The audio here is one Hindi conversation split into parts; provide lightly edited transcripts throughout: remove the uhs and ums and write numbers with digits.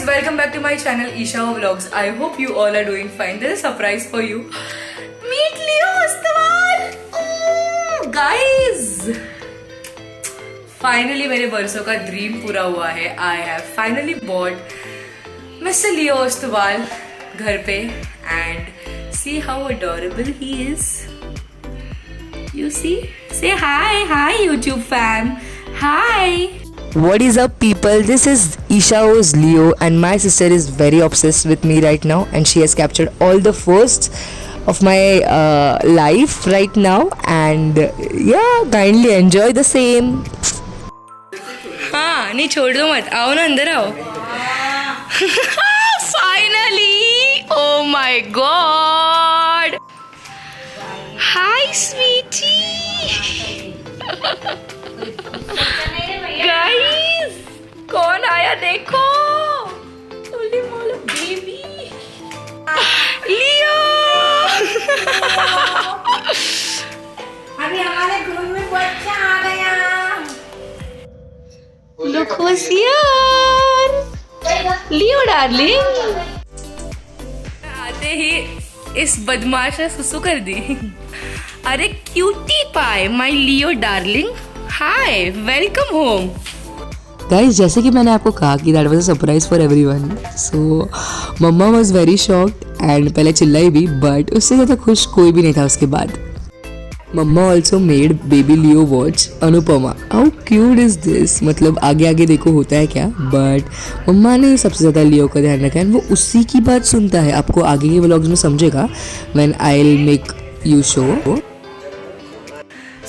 guys, welcome back to my channel Isha Vlogs. I hope you all are doing fine. There's a surprise for you. Meet Leo Ostwal. Guys, finally मेरे बरसों का ड्रीम पूरा हुआ है. I have finally bought Mr. Leo Ostwal घर पे and see how adorable he is. You see? Say hi YouTube fam. Hi. What is up people, this is Isha's Leo and my sister is very obsessed with me right now and she has captured all the firsts of my life right now and yeah, kindly enjoy the same. हाँ नहीं छोड़ दो मत, आओ ना अंदर आओ. Finally! Oh my god! Hi sweetie! Guys, कौन आया देखो? Holy moly baby! Leo! अभी हमारे घर में बच्चा आ गया. Look who's here! Leo darling! आते ही इस बदमाश ने सुसु कर दी. अरे क्यूटी पाए, my Leo darling. Hi, welcome home. Guys, जैसे कि मैंने आपको कहा कि that was a surprise for everyone. So, mamma was very shocked and पहले चिल्लाई भी but उससे ज़्यादा खुश कोई भी नहीं था उसके बाद. मम्मा also made baby Leo watch Anupama. How cute is this? मतलब आगे आगे देखो होता है क्या, but मम्मा ने सबसे ज़्यादा लियो का ध्यान रखा है. वो उसी की बात सुनता है. आपको आगे के व्लॉग्स में समझेगा when I'll make you show.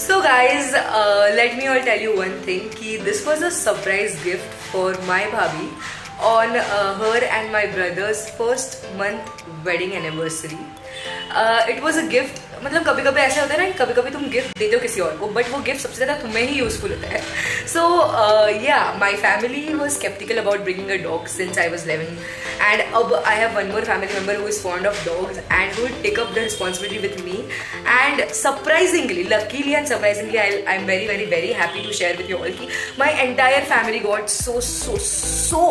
So guys, let me all tell you one thing कि this was a surprise gift for my bhabhi on her and my brother's first month wedding anniversary. It was a gift. मतलब कभी कभी ऐसा होता है ना, कभी कभी तुम गिफ्ट देते हो किसी और को बट वो गिफ्ट सबसे ज़्यादा तुम्हें ही यूजफुल होता है. So yeah my family was sceptical about bringing a dog since I was 11 and अब I have one more family member who is fond of dogs and who will take up the responsibility with me and surprisingly luckily and surprisingly I am very very very happy to share with you all की my entire family got so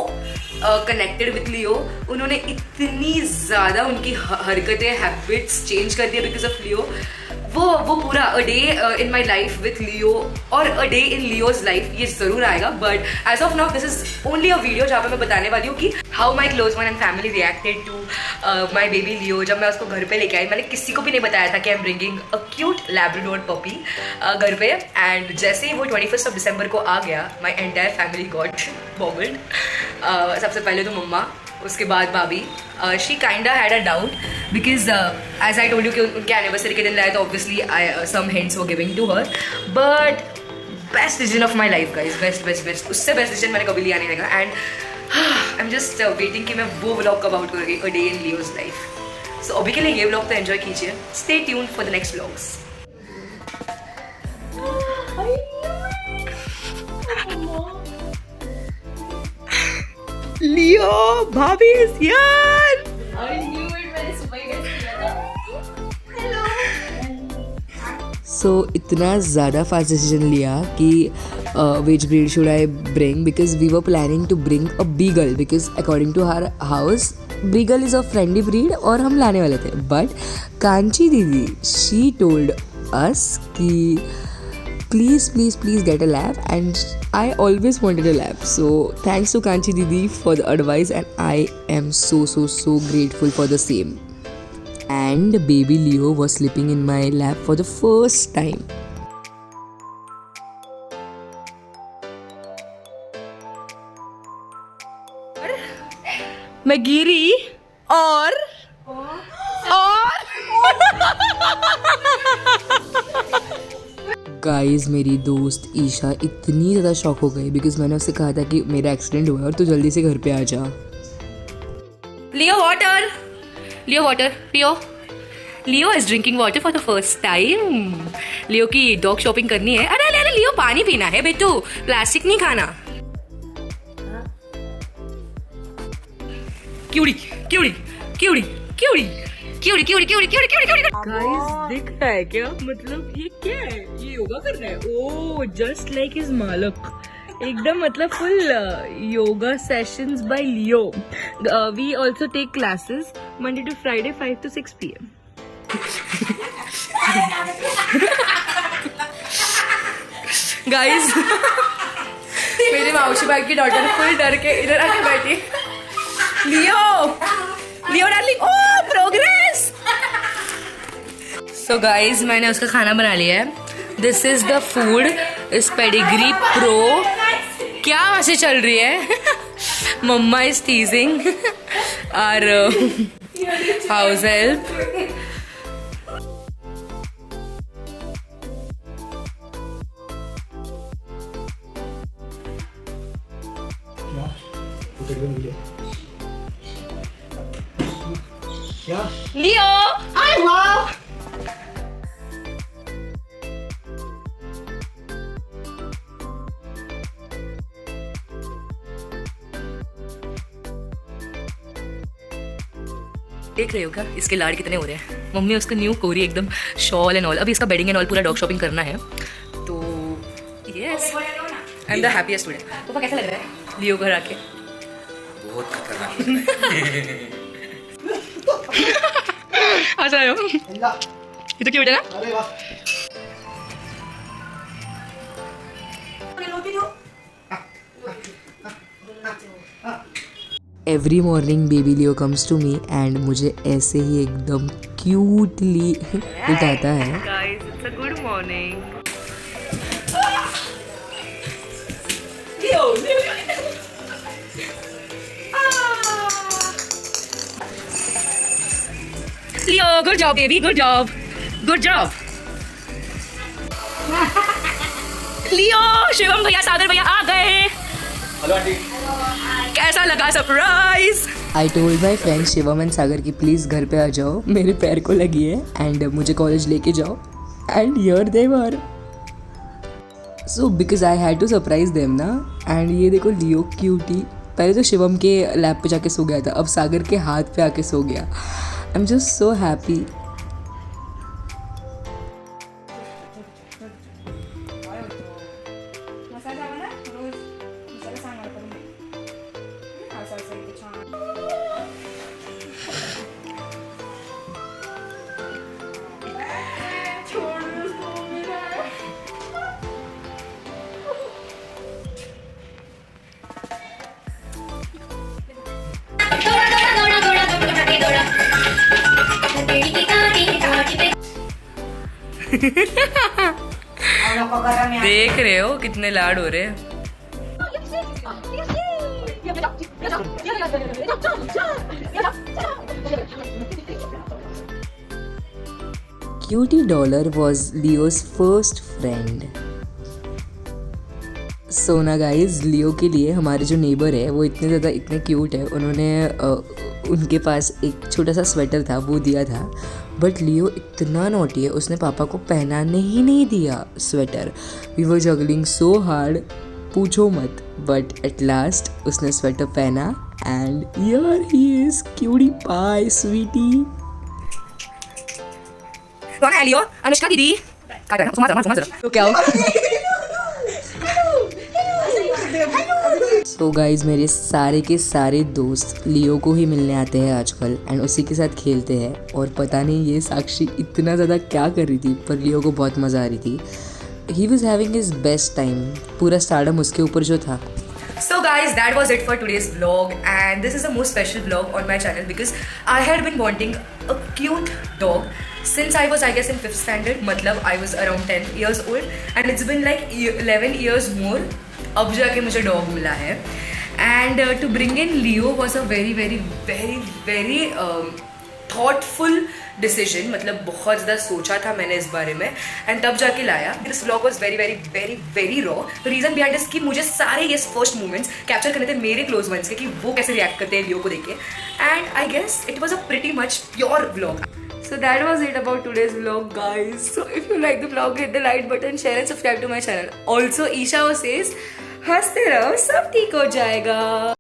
connected with Leo. उन्होंने इतनी ज़्यादा उनकी हरकतें हैबिट्स चेंज कर दिया बिकॉज ऑफ लियो. वो पूरा a day in my life with Leo और a day in Leo's life ये जरूर आएगा but as of now this is only a video जहाँ पे मैं बताने वाली हूँ कि how my close one and family reacted to my baby Leo. जब मैं उसको घर पे लेके आई मैंने किसी को भी नहीं बताया था कि I am bringing a cute Labrador puppy घर पे एंड जैसे ही वो 21st of December को आ गया my entire family got bobbled. सबसे पहले तो मम्मा, उसके बाद भाभी. She kinda had a doubt because as I told you कि उनके एनिवर्सरी के दिन लाए तो obviously some hints were giving to her but best decision of my life guys. Best उससे बेस्ट डिसीजन मैंने कभी लिया नहीं लगा and I am just waiting कि मैं वो व्लॉग कब आउट करूँगी a day in Leo's life. सो अभी के लिए ये व्लॉग तो एंजॉय कीजिए. Stay tuned for the next vlogs. Leo, Bobby is here. I knew it मैंने सुबह ही guess किया था. Hello. So इतना ज़्यादा फास्ट डिसीजन लिया कि which breed should I bring because we were planning to bring a beagle because according to her house beagle is a friendly breed और हम लाने वाले थे but कांची दीदी she told us कि please get a lab and I always wanted a lab. So thanks to Kanchi Didi for the advice and I am so grateful for the same. And baby Leo was sleeping in my lap for the first time. मैं गिरी और गाइस मेरी दोस्त ईशा इतनी ज़्यादा शॉक हो गई बिकॉज मैंने उससे कहा था कि मेरा एक्सीडेंट हुआ है और तू जल्दी से घर पे आ जा. Leo water. Leo is drinking water for the first time. Leo की डॉग शॉपिंग करनी है. अरे लियो पानी पीना है बेटू, प्लास्टिक नहीं खाना. क्यूड़ी. गाइस दिख रहा है क्या? मतलब ये क्या है? ये योगा कर रहा है. ओह जस्ट लाइक हिज मालक. एकदम मतलब full yoga sessions by Leo. We also take classes Monday to Friday 5 to 6 PM. Guys मेरी माउशी बाई की डॉटर फुल डर के इधर आके बैठी. Leo darling, oh progress. So guys मैंने उसका खाना बना लिया है. This is the food. इस पेडिग्री प्रो. क्या वैसे चल रही है? मम्मा इज टीजिंग और हाउस हेल्प. लियो देख रहे हो क्या इसके लाड़ कितने हो रहे हैं. मम्मी उसको न्यू कोरी एकदम शॉल एंड ऑल. अभी इसका बेडिंग एंड ऑल पूरा डॉग शॉपिंग करना है. तो yes I am the happiest today. पापा कैसा लग रहा है लियो घर आके? बहुत खतरनाक. अच्छा आयो ये तो क्यों बेटा ना. Every morning baby Leo comes to me and मुझे ऐसे ही एकदम क्यूटली उठाता है. Guys it's a good morning. Leo good job baby, good job, good job. Leo Shivam भैया सागर भैया आ गए. Hello aunty. कैसा लगा surprise? I told my friend Shivam and Sagar की प्लीज़ घर पे आ जाओ, मेरे पैर को लगी है एंड मुझे कॉलेज लेके जाओ. And here they were. So because I had to surprise them ना. एंड ये देखो लियो क्यूटी. पहले तो शिवम के लैप पे जाके सो गया था, अब सागर के हाथ पे आके सो गया. आई एम जस्ट सो हैप्पी. देख रहे हो कितने लाड हो रहे हैं. Cutie Dollar was Leo's first friend. सोना गाइज लियो के लिए हमारे जो नेबर है वो इतने क्यूट है. उन्होंने उनके पास एक छोटा सा स्वेटर था वो दिया था. बट लियो इतना नॉटी है, उसने पापा को पहनाने ही नहीं दिया sweater. We were juggling so hard, पूछो मत. बट एट लास्ट उसने स्वेटर पहना and here he is cutie pie sweetie. कौन है लियो? अनुष्का दीदी. तो क्या हो? तो गाइज मेरे सारे के सारे दोस्त लियो को ही मिलने आते हैं आजकल एंड उसी के साथ खेलते हैं. और पता नहीं ये साक्षी इतना ज़्यादा क्या कर रही थी, पर लियो को बहुत मज़ा आ रही थी. He was having his best time. पूरा स्टारडम उसके ऊपर जो था. So guys, that was it for today's vlog, and this is the most special vlog on my channel because I had been wanting a cute dog since I was, I guess, in 5th standard. मतलब I was around 10 years old, and it's been like 11 years more. अब जाके मुझे डॉग मिला है. And to bring in Leo was a very thoughtful decision. मतलब बहुत ज़्यादा सोचा था मैंने इस बारे में एंड तब जाके लाया. This vlog was very raw. The reason behind this कि मुझे सारे ये फर्स्ट मोमेंट्स कैप्चर करने थे मेरे क्लोज वंस के, कि वो कैसे रिएक्ट करते हैं लियो को देख के. And I guess it was a pretty much pure vlog. So that was it about today's vlog, guys. So if you like the vlog, hit the like button, share and subscribe to my channel. Also, Isha says, हंसते रहो सब ठीक हो जाएगा.